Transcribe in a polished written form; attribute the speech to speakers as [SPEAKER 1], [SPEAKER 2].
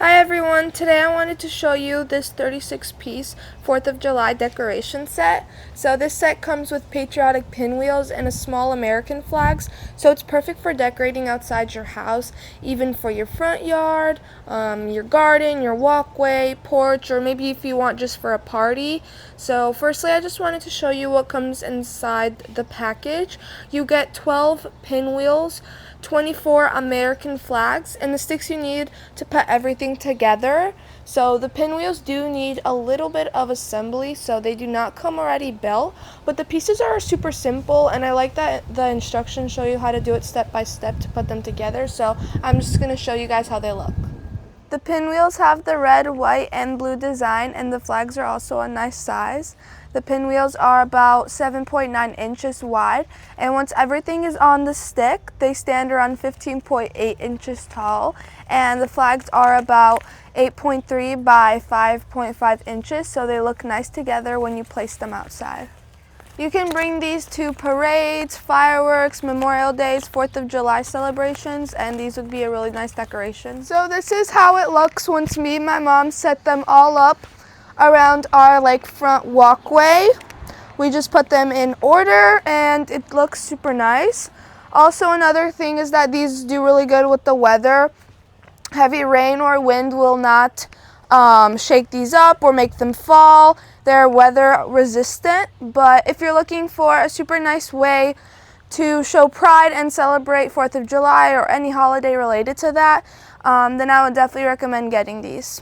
[SPEAKER 1] Hi everyone, today I wanted to show you this 36-piece 4th of July decoration set. So this set comes with patriotic pinwheels and a small American flags, so it's perfect for decorating outside your house, even for your front yard, your garden, your walkway, porch, or maybe if you want just for a party. So firstly, I just wanted to show you what comes inside the package. You get 12 pinwheels, 24 American flags, and the sticks you need to put everything together. So the pinwheels do need a little bit of assembly, so they do not come already built, but the pieces are super simple, and I like that the instructions show you how to do it step by step to put them together. So I'm just going to show you guys how they look. The pinwheels have the red, white, and blue design, and the flags are also a nice size. The pinwheels are about 7.9 inches wide, and once everything is on the stick, they stand around 15.8 inches tall, and the flags are about 8.3 by 5.5 inches, so they look nice together when you place them outside. You can bring these to parades, fireworks, Memorial Days, 4th of July celebrations, and these would be a really nice decoration. So this is how it looks once me and my mom set them all up around our front walkway. We just put them in order and it looks super nice. Also, another thing is that these do really good with the weather. Heavy rain or wind will not shake these up or make them fall. They're weather resistant, but if you're looking for a super nice way to show pride and celebrate 4th of July or any holiday related to that, then I would definitely recommend getting these.